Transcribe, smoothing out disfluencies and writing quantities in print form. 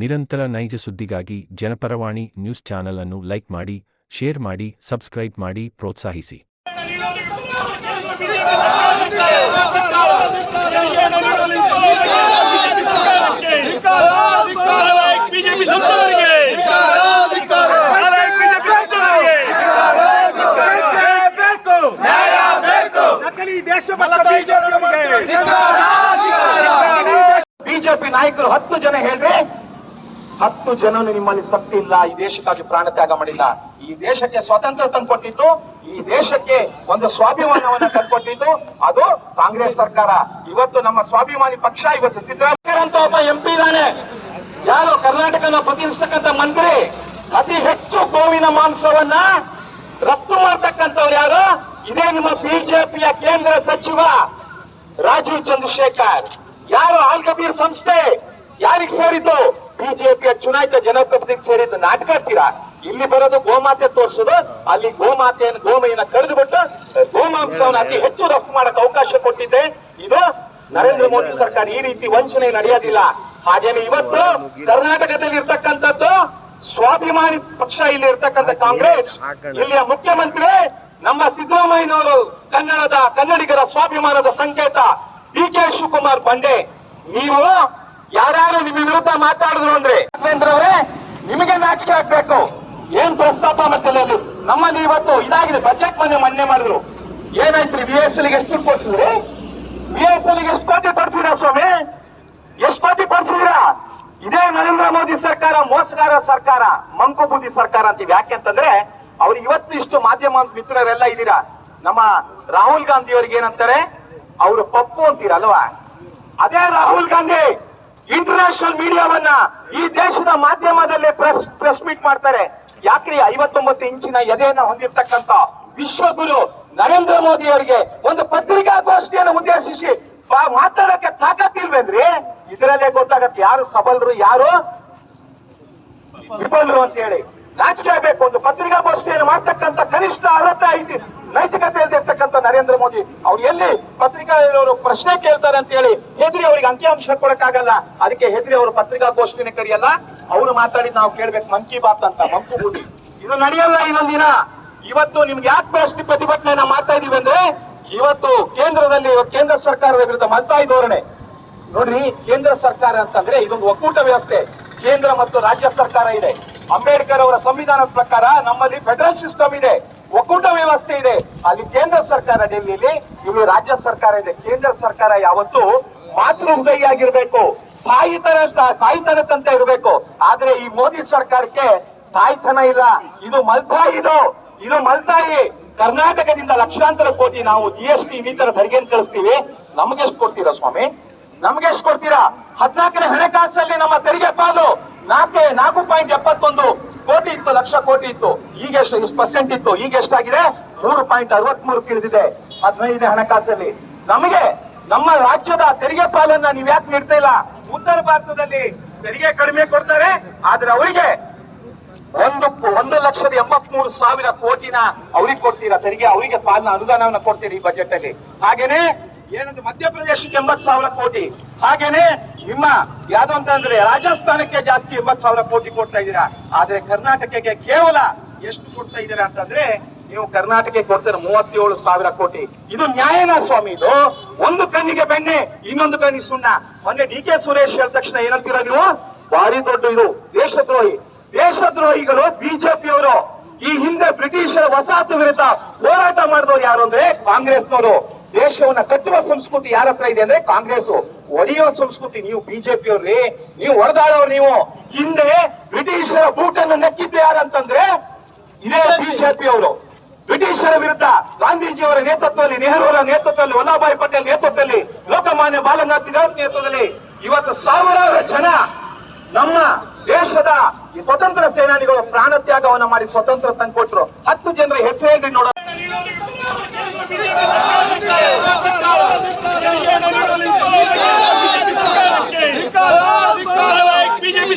ನಿರಂತರ ನೈಜ ಸುದ್ದಿಗಾಗಿ ಜನಪರವಾಣಿ ನ್ಯೂಸ್ ಚಾನೆಲ್ ಅನ್ನು ಲೈಕ್ ಮಾಡಿ, ಶೇರ್ ಮಾಡಿ, ಸಬ್ಸ್ಕ್ರೈಬ್ ಮಾಡಿ, ಪ್ರೋತ್ಸಾಹಿಸಿ. ಬಿಜೆಪಿ ನಾಯಕರು 10 ಜನ ಹೇಳ್ರಿ, 10 ಜನನು ನಿಮ್ಮಲ್ಲಿ ಶಕ್ತಿ ಇಲ್ಲ, ಈ ದೇಶಕ್ಕಾಗಿ ಪ್ರಾಣ ತ್ಯಾಗ ಮಾಡಿಲ್ಲ. ಈ ದೇಶಕ್ಕೆ ಸ್ವಾತಂತ್ರ್ಯ ತಂದುಕೊಟ್ಟಿದ್ದು, ಈ ದೇಶಕ್ಕೆ ಒಂದು ಸ್ವಾಭಿಮಾನವನ್ನ ತಂದುಕೊಟ್ಟಿದ್ದು ಅದು ಕಾಂಗ್ರೆಸ್ ಸರ್ಕಾರ. ಇವತ್ತು ನಮ್ಮ ಸ್ವಾಭಿಮಾನಿ ಪಕ್ಷ, ಇವತ್ತು ಸಿದ್ದರಾಮಯ್ಯ ಅಂತ ಒಬ್ಬ MP ಇದ್ದಾನೆ, ಯಾರು ಕರ್ನಾಟಕನ ಪ್ರತಿನಿಧಿಸ್ತಕ್ಕಂಥ ಮಂತ್ರಿ. ಅತಿ ಹೆಚ್ಚು ಗೋವಿನ ಮಾಂಸವನ್ನ ರಫ್ತು ಮಾಡತಕ್ಕಂಥವ್ರು ಯಾರು? ಇದೇ ನಿಮ್ಮ ಬಿಜೆಪಿಯ ಕೇಂದ್ರ ಸಚಿವ ರಾಜೀವ್ ಚಂದ್ರಶೇಖರ್. ಯಾರು ಆಲ್ಕಬೀರ್ ಸಂಸ್ಥೆ ಯಾರಿಗೆ ಸೇರಿದ್ದು? ಬಿಜೆಪಿಯ ಚುನಾಯಿತ ಜನಪ್ರತಿನಿಧಿಗೆ ಸೇರಿದ್ದು. ನಾಟಕ ಆಗ್ತೀರಾ? ಇಲ್ಲಿ ಬರೋದು ಗೋಮಾತೆ ತೋರಿಸೋದು, ಅಲ್ಲಿ ಗೋಮೈಯನ್ನ ಕಳೆದು ಬಿಟ್ಟು ಗೋಮಾಂಸವನ್ನು ಅತಿ ಹೆಚ್ಚು ರಫ್ತು ಮಾಡಕ್ಕೆ ಅವಕಾಶ ಕೊಟ್ಟಿದ್ದೆ. ಇದು ನರೇಂದ್ರ ಮೋದಿ ಸರ್ಕಾರ. ಈ ರೀತಿ ವಂಚನೆ ನಡೆಯೋದಿಲ್ಲ. ಹಾಗೇನೆ ಇವತ್ತು ಕರ್ನಾಟಕದಲ್ಲಿ ಇರ್ತಕ್ಕಂಥದ್ದು ಸ್ವಾಭಿಮಾನಿ ಪಕ್ಷ, ಇಲ್ಲಿ ಇರ್ತಕ್ಕಂಥ ಕಾಂಗ್ರೆಸ್, ಇಲ್ಲಿಯ ಮುಖ್ಯಮಂತ್ರಿ ನಮ್ಮ ಸಿದ್ದರಾಮಯ್ಯನವರು, ಕನ್ನಡಿಗರ ಸ್ವಾಭಿಮಾನದ ಸಂಕೇತ DK ಶಿವಕುಮಾರ್ ಬಂಡೆ. ನೀವು ಯಾರು ನಿಮ್ಮ ವಿರುದ್ಧ ಮಾತಾಡಿದ್ರು ಅಂದ್ರೆ ಅವರೇ, ನಿಮಗೆ ನಾಚಿಕೆ ಆಗ್ಬೇಕು. ಏನ್ ಪ್ರಸ್ತಾಪ ಮತ್ತೆ ನಮ್ಮಲ್ಲಿ ಇವತ್ತು ಇದಾಗಿದೆ. ಬಜೆಟ್ ಮೊನ್ನೆ ಮಾಡಿದ್ರು. ಏನಾಯ್ತ್ರಿ? VSL ಗೆ ಎಷ್ಟು ಕೊಡ್ಸಿದ್ರಿ? VSL ಗೆ ಎಷ್ಟು ಕೋಟಿ ಕೊಡ್ಸಿದ್ರ ಸ್ವಾಮಿ? ಎಷ್ಟು ಕೋಟಿ ಕೊಡ್ಸಿದ್ರ? ಇದೇ ನರೇಂದ್ರ ಮೋದಿ ಸರ್ಕಾರ ಮೋಸಗಾರ ಸರ್ಕಾರ, ಮಂಕು ಬುದ್ಧಿ ಸರ್ಕಾರ ಅಂತೀವಿ. ಯಾಕೆಂತಂದ್ರೆ ಅವ್ರು ಇವತ್ತು ಇಷ್ಟು ಮಾಧ್ಯಮ ಮಿತ್ರರೆಲ್ಲ ಇದ್ದೀರಾ. ನಮ್ಮ ರಾಹುಲ್ ಗಾಂಧಿ ಅವ್ರಿಗೆ ಏನಂತಾರೆ? ಅವರು ಪಪ್ಪು ಅಂತೀರಲ್ವಾ? ಅದೇ ರಾಹುಲ್ ಗಾಂಧಿ ಇಂಟರ್ನ್ಯಾಷನಲ್ ಮೀಡಿಯಾವನ್ನ ಈ ದೇಶದ ಮಾಧ್ಯಮದಲ್ಲೇ ಪ್ರೆಸ್ ಮೀಟ್ ಮಾಡ್ತಾರೆ. ಯಾಕ್ರಿ? 59 ಇಂಚಿನ ಎದೆಯನ್ನ ಹೊಂದಿರತಕ್ಕಂತ ವಿಶ್ವಗುರು ನರೇಂದ್ರ ಮೋದಿ ಅವರಿಗೆ ಒಂದು ಪತ್ರಿಕಾಗೋಷ್ಠಿಯನ್ನು ಉದ್ದೇಶಿಸಿ ಮಾತಾಡಕ್ಕೆ ತಾಕತ್ತಿಲ್ವೇನ್ರಿ? ಇದರಲ್ಲೇ ಗೊತ್ತಾಗತ್ತೆ ಯಾರು ಸಬಲರು, ಯಾರು ವಿಫಲರು ಅಂತ ಹೇಳಿ. ನಾಚಿಕೆ ಆಗಬೇಕು. ಒಂದು ಪತ್ರಿಕಾಗೋಷ್ಠಿಯನ್ನು ಮಾಡ್ತಕ್ಕಂಥ ಕನಿಷ್ಠ ಅರ್ಹತೆ ಐತಿ, ನೈತಿಕತೆ ಇರ್ತಕ್ಕಂಥ ನರೇಂದ್ರ ಮೋದಿ ಅವ್ರು ಎಲ್ಲಿ ಪತ್ರಿಕೆಯವರು ಪ್ರಶ್ನೆ ಕೇಳ್ತಾರೆ ಅಂತ ಹೇಳಿ ಹೆದರಿ ಅವರಿಗೆ ಅಂಕಿಅಂಶ ಕೊಡಕ್ಕಾಗಲ್ಲ. ಅದಕ್ಕೆ ಹೆದರಿ ಅವರು ಪತ್ರಿಕಾಗೋಷ್ಠಿನೇ ಕರೆಯಲ್ಲ. ಅವರು ಮಾತಾಡಿ ನಾವು ಕೇಳ್ಬೇಕು. ಮನ್ ಕಿ ಬಾತ್ ಅಂತ ಮಂಕು ಬುದ್ಧಿ ಇದು ನಡೆಯಲ್ಲ ಇನ್ನೊಂದಿನ. ಇವತ್ತು ನಿಮ್ಗೆ ಯಾಕೆ ಬೆಳೆಸಿ ಪ್ರತಿಭಟನೆ ಮಾಡ್ತಾ ಇದೀವಿ ಅಂದ್ರೆ, ಇವತ್ತು ಕೇಂದ್ರದಲ್ಲಿ ಕೇಂದ್ರ ಸರ್ಕಾರದ ವಿರುದ್ಧ ಮಲ್ತಾಯಿ ಧೋರಣೆ ನೋಡ್ರಿ. ಕೇಂದ್ರ ಸರ್ಕಾರ ಅಂತಂದ್ರೆ ಇದೊಂದು ಒಕ್ಕೂಟ ವ್ಯವಸ್ಥೆ. ಕೇಂದ್ರ ಮತ್ತು ರಾಜ್ಯ ಸರ್ಕಾರ ಇದೆ. ಅಂಬೇಡ್ಕರ್ ಅವರ ಸಂವಿಧಾನದ ಪ್ರಕಾರ ನಮ್ಮಲ್ಲಿ ಫೆಡರಲ್ ಸಿಸ್ಟಮ್ ಇದೆ, ಒಕ್ಕೂಟ ವ್ಯವಸ್ಥೆ ಇದೆ. ಅಲ್ಲಿ ಕೇಂದ್ರ ಸರ್ಕಾರ ಡೆಲ್ಲಿಯಲ್ಲಿ, ಇಲ್ಲಿ ರಾಜ್ಯ ಸರ್ಕಾರ ಇದೆ. ಕೇಂದ್ರ ಸರ್ಕಾರ ಯಾವತ್ತು ಮಾತೃ ಹೃದಯಿಯಾಗಿರ್ಬೇಕು, ತಾಯ್ತನದಂತ ಇರಬೇಕು. ಆದ್ರೆ ಈ ಮೋದಿ ಸರ್ಕಾರಕ್ಕೆ ತಾಯ್ತನ ಇಲ್ಲ. ಇದು ಮಲ್ತಾಯಿ. ಇದು ಮಲ್ತಾಯಿ. ಕರ್ನಾಟಕದಿಂದ ಲಕ್ಷಾಂತರ ಕೋಟಿ ನಾವು GST ಇನ್ನಿತರ ತೆರಿಗೆಯನ್ನು ಕಳಿಸ್ತೀವಿ. ನಮ್ಗೆಷ್ಟು ಕೊಡ್ತೀರಾ ಸ್ವಾಮಿ? ನಮ್ಗೆಷ್ಟು ಕೊಡ್ತೀರಾ? 14ನೇ ಹಣಕಾಸಲ್ಲಿ ನಮ್ಮ ತೆರಿಗೆ ಪಾಲು 4.71 ಕೋಟಿ ಇತ್ತು, ಲಕ್ಷ ಕೋಟಿ ಇತ್ತು. ಈಗ ಎಷ್ಟು % ಇತ್ತು? ಈಗ ಎಷ್ಟಾಗಿದೆ? 3.63 ಇಳಿದಿದೆ 15ನೇ ಹಣಕಾಸಲ್ಲಿ. ನಮಗೆ ನಮ್ಮ ರಾಜ್ಯದ ತೆರಿಗೆ ಪಾಲನ್ನ ನೀವ್ ಯಾಕೆ ನೀಡ್ತಾ ಇಲ್ಲ? ಉತ್ತರ ಭಾರತದಲ್ಲಿ ತೆರಿಗೆ ಕಡಿಮೆ ಕೊಡ್ತಾರೆ, ಆದ್ರೆ ಅವರಿಗೆ 1,83,000 ಕೋಟಿನ ಅವ್ರಿಗೆ ಕೊಡ್ತೀರಾ ತೆರಿಗೆ, ಅವರಿಗೆ ಪಾಲನ ಅನುದಾನವನ್ನ ಕೊಡ್ತೀರಿ ಈ ಬಜೆಟ್ ಅಲ್ಲಿ. ಹಾಗೇನೆ ಏನಂದ್ರೆ ಮಧ್ಯಪ್ರದೇಶಕ್ಕೆ 80,000 ಕೋಟಿ, ಹಾಗೇನೆ ನಿಮ್ಮ ಯಾವ್ದು ಅಂತಂದ್ರೆ ರಾಜಸ್ಥಾನಕ್ಕೆ ಜಾಸ್ತಿ 80,000 ಕೋಟಿ ಕೊಡ್ತಾ ಇದ್ದೀರಾ. ಆದ್ರೆ ಕರ್ನಾಟಕಕ್ಕೆ ಕೇವಲ ಎಷ್ಟು ಕೊಡ್ತಾ ಇದ್ದೀರಾ ಅಂತಂದ್ರೆ, ನೀವು ಕರ್ನಾಟಕಕ್ಕೆ ಕೊಡ್ತೀರಾ 37,000 ಕೋಟಿ. ಇದು ನ್ಯಾಯನಾ ಸ್ವಾಮಿ? ಇದು ಒಂದು ಕಣ್ಣಿಗೆ ಬೆಣ್ಣೆ, ಇನ್ನೊಂದು ಕಣ್ಣಿಗೆ ಸುಣ್ಣ. ಮೊನ್ನೆ DK ಸುರೇಶ್ ಹೇಳಿದ ತಕ್ಷಣ ಏನಂತೀರಾ ನೀವು? ಭಾರಿ ದೊಡ್ಡ ಇದು ದೇಶದ್ರೋಹಿ. ದೇಶದ್ರೋಹಿಗಳು ಬಿಜೆಪಿಯವರು. ಈ ಹಿಂದೆ ಬ್ರಿಟಿಷರ ವಸಾಹತು ವಿರುದ್ಧ ಹೋರಾಟ ಮಾಡಿದವರು ಯಾರು ಅಂದ್ರೆ ಕಾಂಗ್ರೆಸ್ನವರು. ದೇಶವನ್ನ ಕಟ್ಟುವ ಸಂಸ್ಕೃತಿ ಯಾರ ಹತ್ರ ಇದೆ ಅಂದ್ರೆ ಕಾಂಗ್ರೆಸ್. ಒಡೆಯುವ ಸಂಸ್ಕೃತಿ ನೀವು ಬಿಜೆಪಿಯವ್ರಿ. ನೀವು ಹೊಡೆದಾಡೋರು. ನೀವು ಹಿಂದೆ ಬ್ರಿಟಿಷರ ಬೂಟನ್ನು ನೆಕ್ಕಿದ್ದು ಯಾರಂತಂದ್ರೆ ಇದೇ ಬಿಜೆಪಿಯವರು. ಬ್ರಿಟಿಷರ ವಿರುದ್ಧ ಗಾಂಧೀಜಿಯವರ ನೇತೃತ್ವದಲ್ಲಿ, ನೆಹರು ಅವರ ನೇತೃತ್ವದಲ್ಲಿ, ವಲ್ಲಭಭಾಯಿ ಪಟೇಲ್ ನೇತೃತ್ವದಲ್ಲಿ, ಲೋಕಮಾನ್ಯ ಬಾಲಗಂಗಾಧರ ತಿಲಕ್ ನೇತೃತ್ವದಲ್ಲಿ ಇವತ್ತು ಸಾವಿರಾರು ಜನ ನಮ್ಮ ದೇಶದ ಈ ಸ್ವತಂತ್ರ ಸೇನಾನಿಗಳು ಪ್ರಾಣ ತ್ಯಾಗವನ್ನ ಮಾಡಿ ಸ್ವತಂತ್ರ ತಂದುಕೊಟ್ರು. 10 ಜನರ ಹೆಸರು ಹೇಳ್ರಿ ನೋಡ. ಬಿಜೆಪಿ